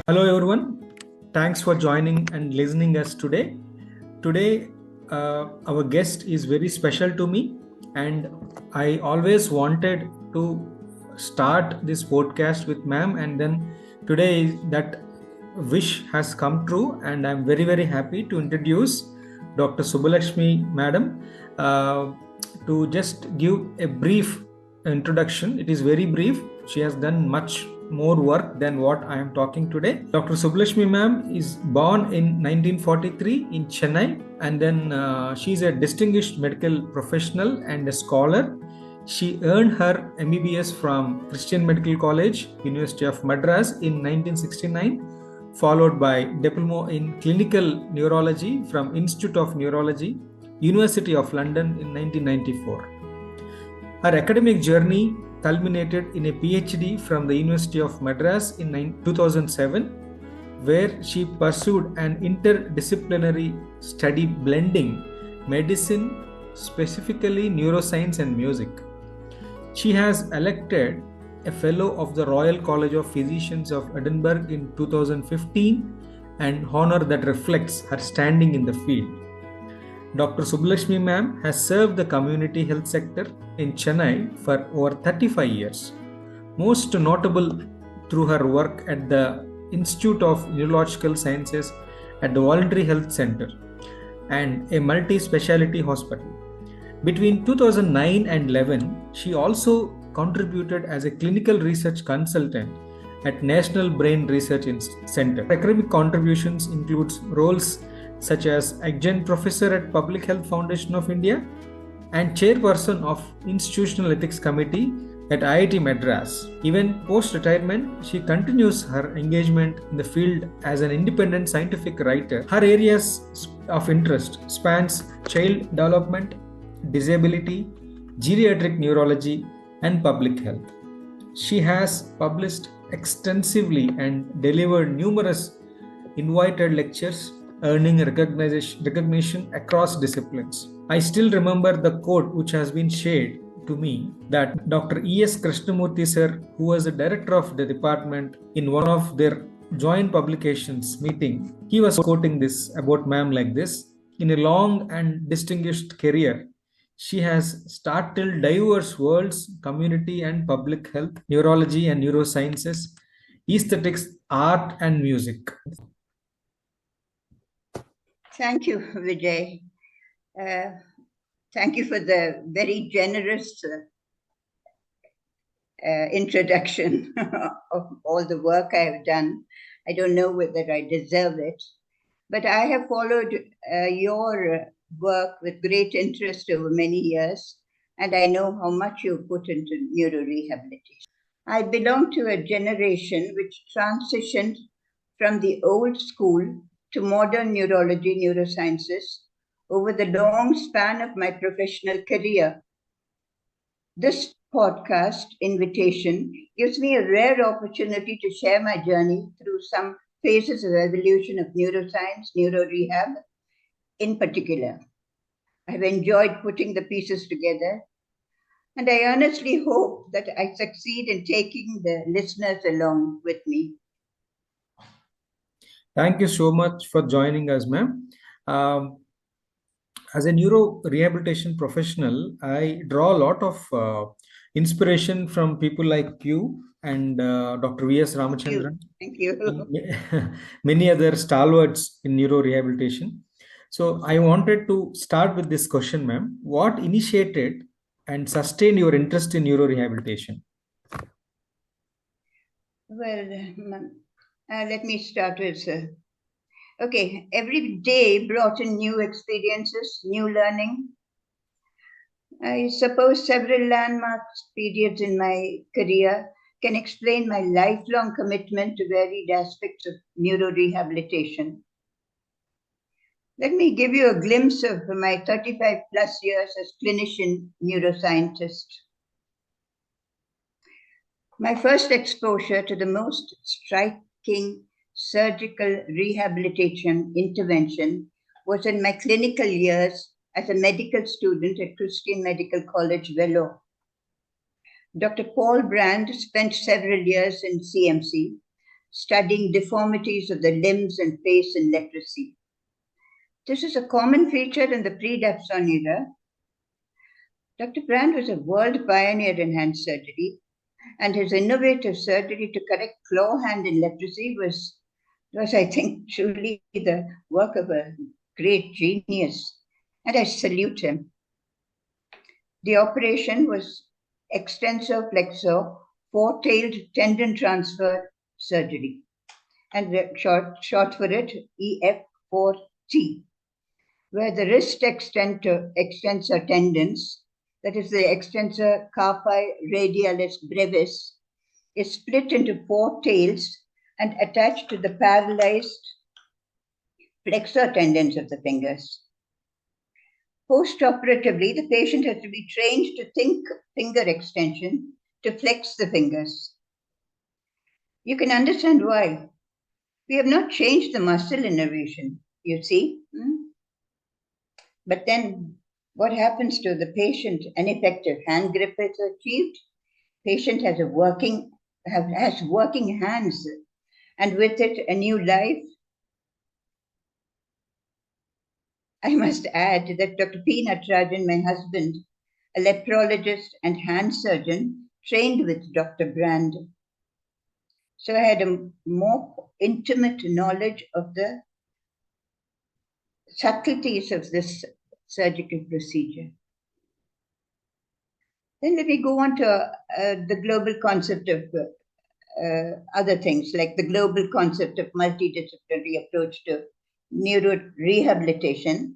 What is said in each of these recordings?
Hello everyone. Thanks for joining and listening us today. Today, our guest is very special to me, and I always wanted to start this podcast with ma'am, and then today that wish has come true, and I'm very happy to introduce Dr. Subbalakshmy madam to just give a brief introduction. It is very brief. She has done much more work than what I am talking today. Dr. Subbalakshmy ma'am is born in 1943 in Chennai, and then she is a distinguished medical professional and a scholar. She earned her MBBS from Christian Medical College, University of Madras in 1969, followed by Diploma in Clinical Neurology from Institute of Neurology, University of London in 1994. Her academic journey culminated in a PhD from the University of Madras in 2007, where she pursued an interdisciplinary study blending medicine, specifically neuroscience and music. She has elected a Fellow of the Royal College of Physicians of Edinburgh in 2015, an honor that reflects her standing in the field. Dr. Subbalakshmy ma'am has served the community health sector in Chennai for over 35 years, most notable through her work at the Institute of Neurological Sciences at the Voluntary Health Center and a multi-speciality hospital. Between 2009 and 11, she also contributed as a clinical research consultant at National Brain Research Center. Academic contributions includes roles such as adjunct professor at Public Health Foundation of India and chairperson of Institutional Ethics Committee at IIT Madras. Even post-retirement, she continues her engagement in the field as an independent scientific writer. Her areas of interest spans child development, disability, geriatric neurology, and public health. She has published extensively and delivered numerous invited lectures, earning recognition across disciplines. I still remember the quote which has been shared to me that Dr. E.S. Krishnamurthy sir, who was the director of the department, in one of their joint publications meeting, he was quoting this about ma'am like this: in a long and distinguished career, she has startled diverse worlds, community and public health, neurology and neurosciences, aesthetics, art and music. Thank you, Vijay. Thank you for the very generous introduction of all the work I have done. I don't know whether I deserve it, but I have followed your work with great interest over many years, and I know how much you put into neurorehabilitation. I belong to a generation which transitioned from the old school to modern neurology, neurosciences over the long span of my professional career. This podcast invitation gives me a rare opportunity to share my journey through some phases of evolution of neuroscience, neurorehab in particular. I've enjoyed putting the pieces together, and I earnestly hope that I succeed in taking the listeners along with me. Thank you so much for joining us, ma'am. As a neuro-rehabilitation professional, I draw a lot of inspiration from people like you and Dr. V.S. Ramachandran. Thank you. Many other stalwarts in neuro-rehabilitation. So I wanted to start with this question, ma'am. What initiated and sustained your interest in neuro-rehabilitation? Well, let me start with, every day brought in new experiences, new learning. I suppose several landmark periods in my career can explain my lifelong commitment to varied aspects of neurorehabilitation. Let me give you a glimpse of my 35 plus years as clinician neuroscientist. My first exposure to the most striking surgical rehabilitation intervention was in my clinical years as a medical student at Christian Medical College, Vellore. Dr. Paul Brand spent several years in CMC, studying deformities of the limbs and face in leprosy. This is a common feature in the pre-Dapson era. Dr. Brand was a world pioneer in hand surgery, and his innovative surgery to correct claw hand in leprosy was, I think, truly the work of a great genius, and I salute him. The operation was extensor flexor four-tailed tendon transfer surgery, and short for it EF4T, where the wrist extensor tendons, that is the extensor carpi radialis brevis, is split into four tails and attached to the paralyzed flexor tendons of the fingers. Post-operatively, the patient has to be trained to think finger extension to flex the fingers. You can understand why. We have not changed the muscle innervation, you see. But then what happens to the patient? An effective hand grip is achieved. Patient has working hands, and with it a new life. I must add that Dr. P. Natarajan, my husband, a leprologist and hand surgeon, trained with Dr. Brand. So I had a more intimate knowledge of the subtleties of this surgical procedure. Then let me go on to the global concept of other things, like the global concept of multidisciplinary approach to neurorehabilitation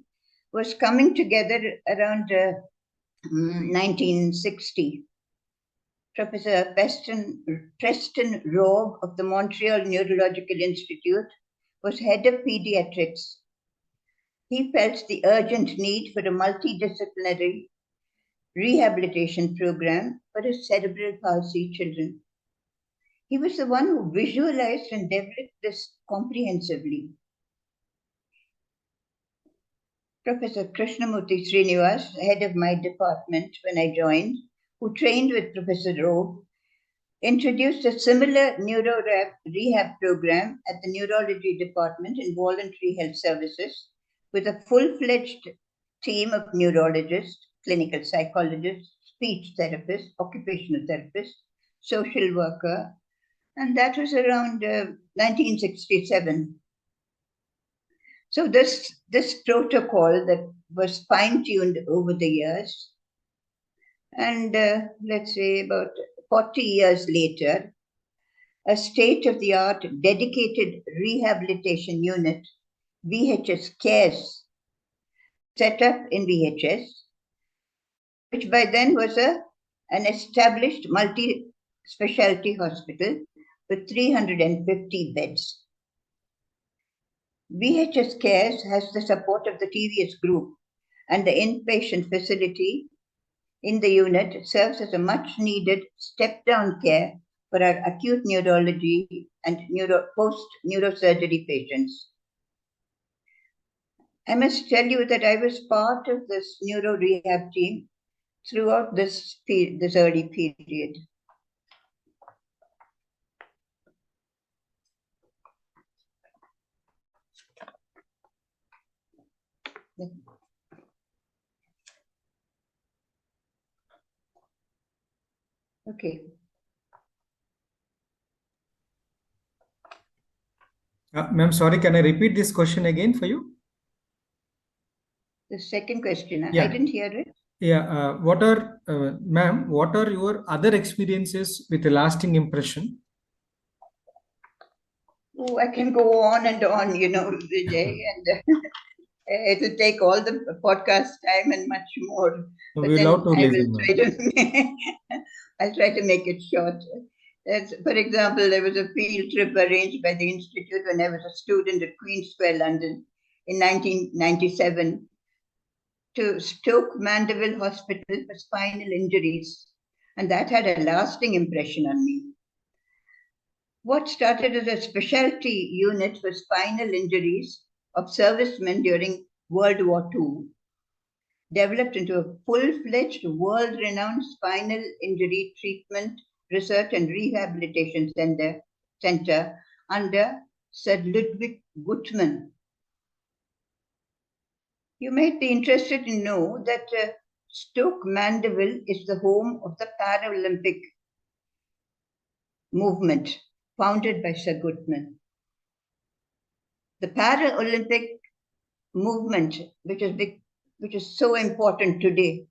was coming together around 1960. Professor Preston Rowe of the Montreal Neurological Institute was head of pediatrics. He felt the urgent need for a multidisciplinary rehabilitation program for his cerebral palsy children. He was the one who visualized and developed this comprehensively. Professor Krishnamurti Srinivas, head of my department when I joined, who trained with Professor Rowe, introduced a similar neurorehab program at the neurology department in voluntary health services with a full-fledged team of neurologists, clinical psychologists, speech therapists, occupational therapists, social worker, and that was around 1967. So this protocol that was fine-tuned over the years, and let's say about 40 years later, a state-of-the-art dedicated rehabilitation unit, VHS CARES, set up in VHS, which by then was an established multi-specialty hospital with 350 beds. VHS CARES has the support of the TVS group, and the inpatient facility in the unit serves as a much-needed step-down care for our acute neurology and post-neurosurgery patients. I must tell you that I was part of this neuro-rehab team throughout this early period. Okay. Ma'am, sorry, can I repeat this question again for you? The second question, Yeah. I didn't hear it. Yeah, ma'am, what are your other experiences with a lasting impression? Oh, I can go on and on, Vijay, and it'll take all the podcast time and much more. But We then love to I listen, will try to I'll try to make it short. For example, there was a field trip arranged by the Institute when I was a student at Queen Square, London, in 1997 to Stoke Mandeville Hospital for spinal injuries. And that had a lasting impression on me. What started as a specialty unit for spinal injuries of servicemen during World War II developed into a full-fledged, world-renowned spinal injury treatment, research and rehabilitation center under Sir Ludwig Guttmann. You might be interested to know that Stoke Mandeville is the home of the Paralympic movement founded by Sir Guttmann. The Paralympic movement, which is so important today,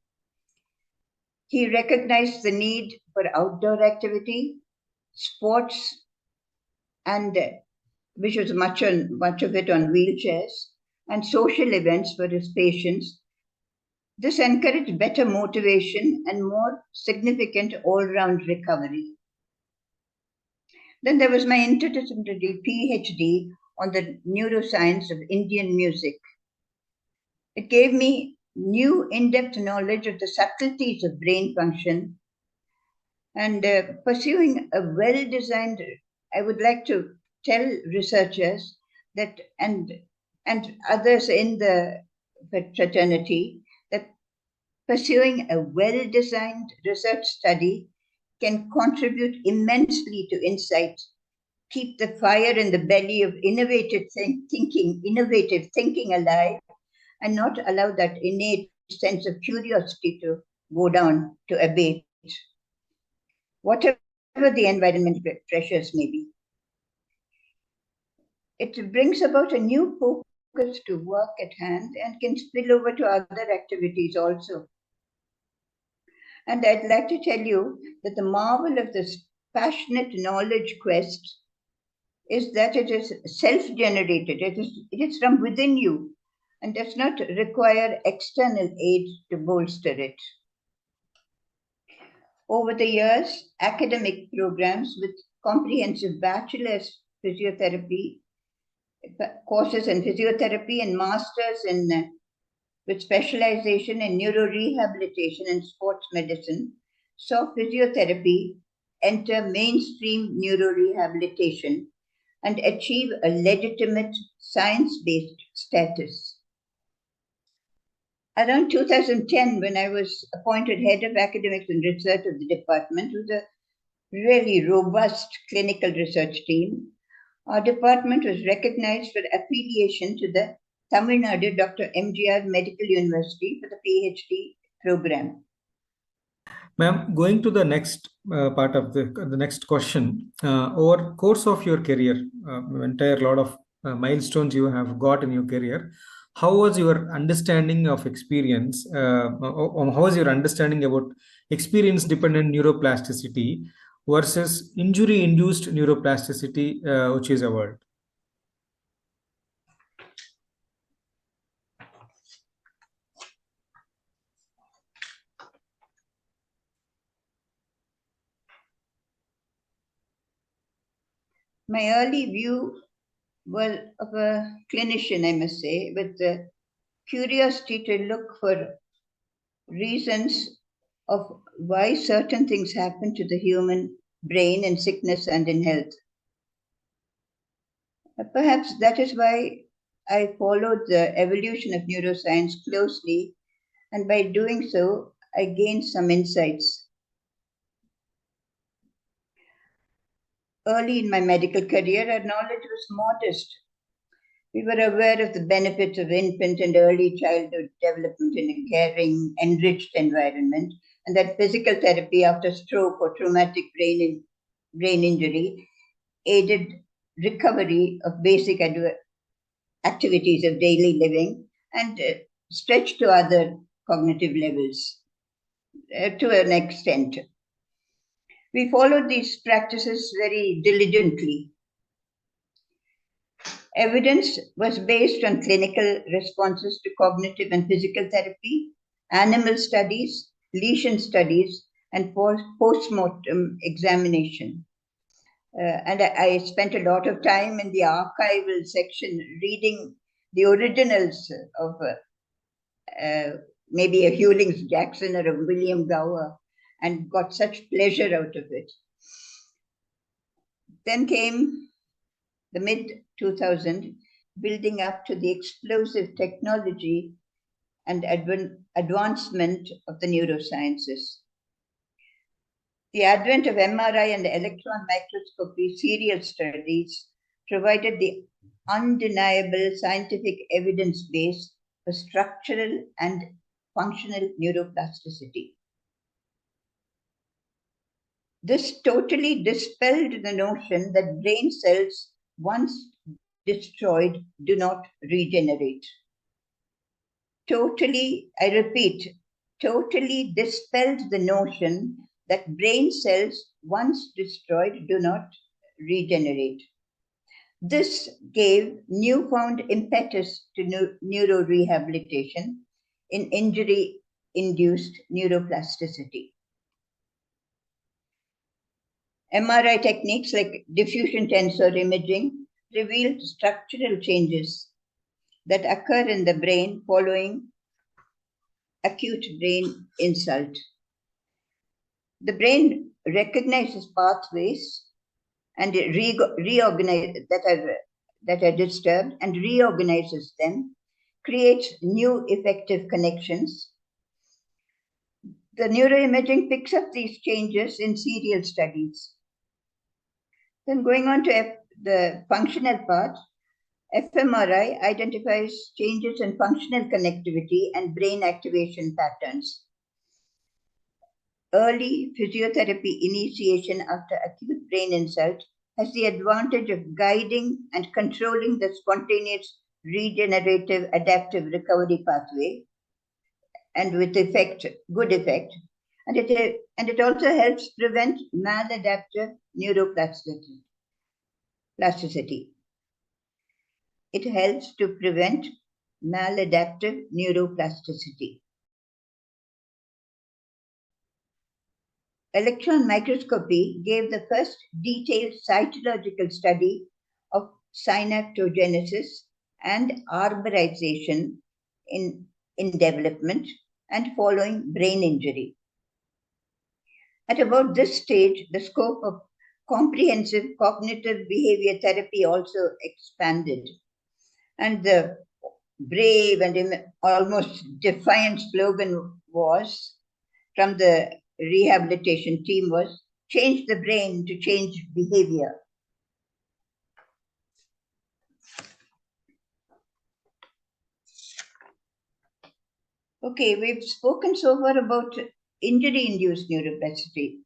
he recognized the need for outdoor activity, sports, and which was much of it on wheelchairs, and social events for his patients. This encouraged better motivation and more significant all-round recovery. Then there was my interdisciplinary PhD on the neuroscience of Indian music. It gave me new in-depth knowledge of the subtleties of brain function, and pursuing a well-designed, I would like to tell researchers that and others in the fraternity that pursuing a well-designed research study can contribute immensely to insight, keep the fire in the belly of innovative thinking alive, and not allow that innate sense of curiosity to go down, to abate, whatever the environmental pressures may be. It brings about a new focus to work at hand and can spill over to other activities also. And I'd like to tell you that the marvel of this passionate knowledge quest is that it is self-generated. It is from within you and does not require external aid to bolster it. Over the years, academic programs with comprehensive bachelor's physiotherapy courses in physiotherapy and masters in with specialization in neurorehabilitation and sports medicine saw physiotherapy enter mainstream neurorehabilitation and achieve a legitimate science-based status. Around 2010, when I was appointed head of academics and research of the department with a really robust clinical research team, our department was recognized for affiliation to the Tamil Nadu Dr. MGR Medical University for the PhD program. Ma'am, going to the next part of the next question. Over course of your career, entire lot of milestones you have got in your career, how was your understanding of experience? How was your understanding about experience-dependent neuroplasticity versus injury-induced neuroplasticity, which is a word? My early view was of a clinician, I must say, with the curiosity to look for reasons of why certain things happen to the human brain in sickness and in health. Perhaps that is why I followed the evolution of neuroscience closely, and by doing so, I gained some insights. Early in my medical career, our knowledge was modest. We were aware of the benefits of infant and early childhood development in a caring, enriched environment, and that physical therapy after stroke or traumatic brain injury aided recovery of basic activities of daily living and stretched to other cognitive levels to an extent. We followed these practices very diligently. Evidence was based on clinical responses to cognitive and physical therapy, animal studies, lesion studies, and post-mortem examination. And I spent a lot of time in the archival section reading the originals of maybe a Hewlings Jackson or a William Gower, and got such pleasure out of it. Then came the mid-2000s, building up to the explosive technology and advancement of the neurosciences. The advent of MRI and electron microscopy serial studies provided the undeniable scientific evidence base for structural and functional neuroplasticity. This totally dispelled the notion that brain cells, once destroyed, do not regenerate. Totally, I repeat, totally dispelled the notion that brain cells, once destroyed, do not regenerate. This gave newfound impetus to neurorehabilitation in injury-induced neuroplasticity. MRI techniques like diffusion tensor imaging revealed structural changes that occur in the brain following acute brain insult. The brain recognizes pathways and reorganize that are disturbed and reorganizes them, creates new effective connections. The neuroimaging picks up these changes in serial studies. Then going on to the functional part, fMRI identifies changes in functional connectivity and brain activation patterns. Early physiotherapy initiation after acute brain insult has the advantage of guiding and controlling the spontaneous regenerative adaptive recovery pathway, and with good effect. And it also helps prevent maladaptive neuroplasticity. It helps to prevent maladaptive neuroplasticity. Electron microscopy gave the first detailed cytological study of synaptogenesis and arborization in development and following brain injury. At about this stage, the scope of comprehensive cognitive behavior therapy also expanded. And the brave and almost defiant slogan was, from the rehabilitation team, was, change the brain to change behavior. Okay, we've spoken so far about injury-induced neuroplasticity.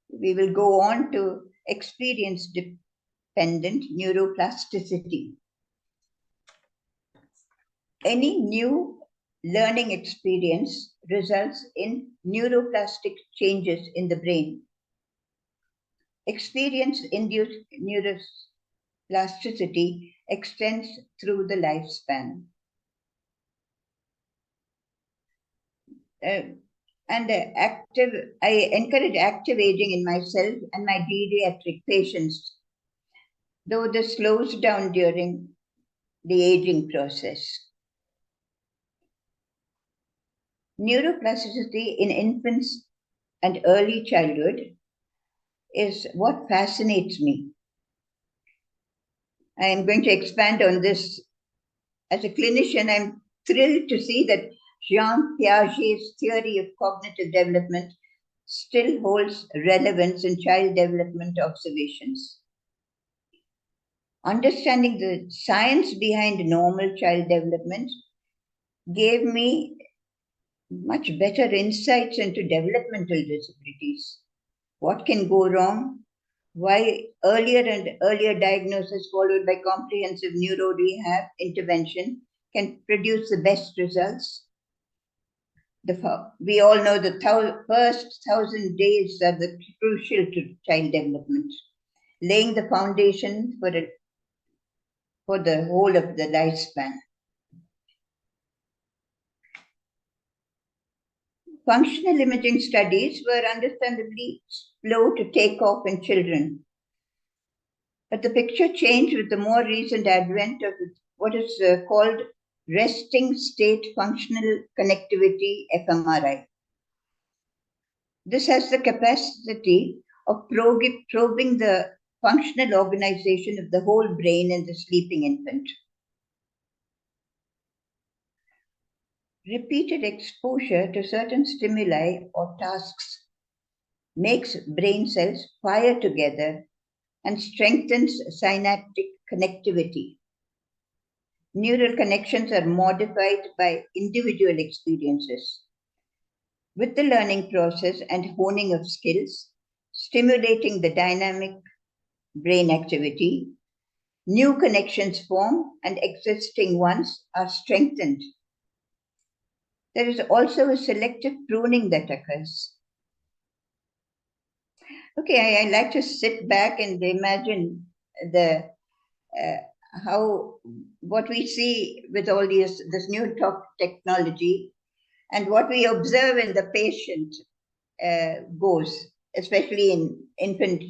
We will go on to experience-dependent neuroplasticity. Any new learning experience results in neuroplastic changes in the brain. Experience-induced neuroplasticity extends through the lifespan. I encourage active aging in myself and my geriatric patients, though this slows down during the aging process. Neuroplasticity in infants and early childhood is what fascinates me. I am going to expand on this. As a clinician, I'm thrilled to see that Jean Piaget's theory of cognitive development still holds relevance in child development observations. Understanding the science behind normal child development gave me much better insights into developmental disabilities. What can go wrong? Why earlier and earlier diagnosis followed by comprehensive neurorehab intervention can produce the best results? We all know the first 1,000 days are the crucial to child development, laying the foundation for the whole of the lifespan. Functional imaging studies were understandably slow to take off in children. But the picture changed with the more recent advent of what is called resting state functional connectivity, fMRI. This has the capacity of probing the functional organization of the whole brain in the sleeping infant. Repeated exposure to certain stimuli or tasks makes brain cells fire together and strengthens synaptic connectivity. Neural connections are modified by individual experiences. With the learning process and honing of skills, stimulating the dynamic brain activity, new connections form and existing ones are strengthened. There is also a selective pruning that occurs. Okay, I like to sit back and imagine the how what we see with all this new technology and what we observe in the patient goes, especially in infant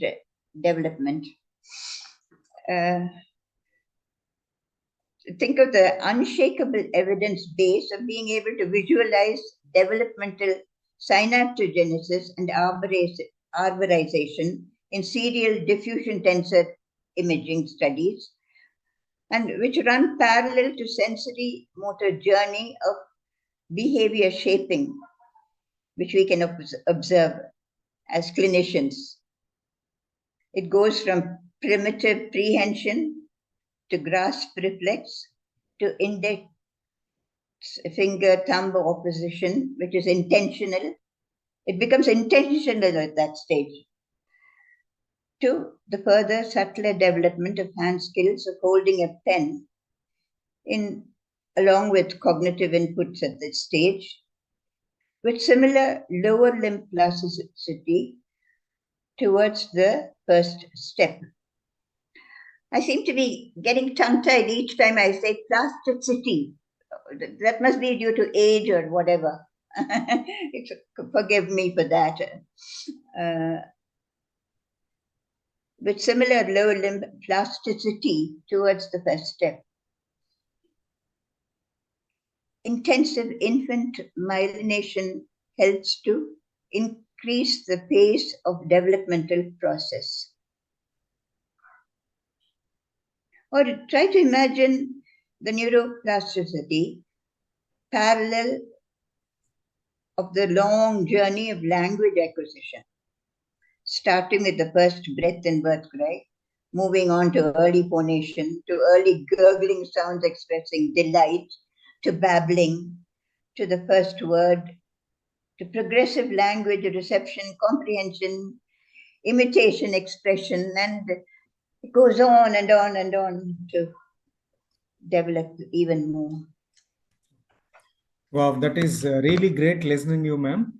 development. Think of the unshakable evidence base of being able to visualize developmental synaptogenesis and arborization in serial diffusion tensor imaging studies, and which run parallel to sensory motor journey of behavior shaping, which we can observe as clinicians. It goes from primitive prehension to grasp reflex to index finger thumb opposition, which is intentional. It becomes intentional at that stage. To the further subtler development of hand skills of holding a pen along with cognitive inputs at this stage, with similar lower limb plasticity towards the first step. I seem to be getting tongue-tied each time I say plasticity. That must be due to age or whatever. Forgive me for that. With similar lower limb plasticity towards the first step. Intensive infant myelination helps to increase the pace of developmental process. Or try to imagine the neuroplasticity parallel of the long journey of language acquisition, starting with the first breath and birth cry, moving on to early phonation, to early gurgling sounds expressing delight, to babbling, to the first word, to progressive language reception, comprehension, imitation, expression, and it goes on and on and on to develop even more. Wow, that is really great listening you, ma'am.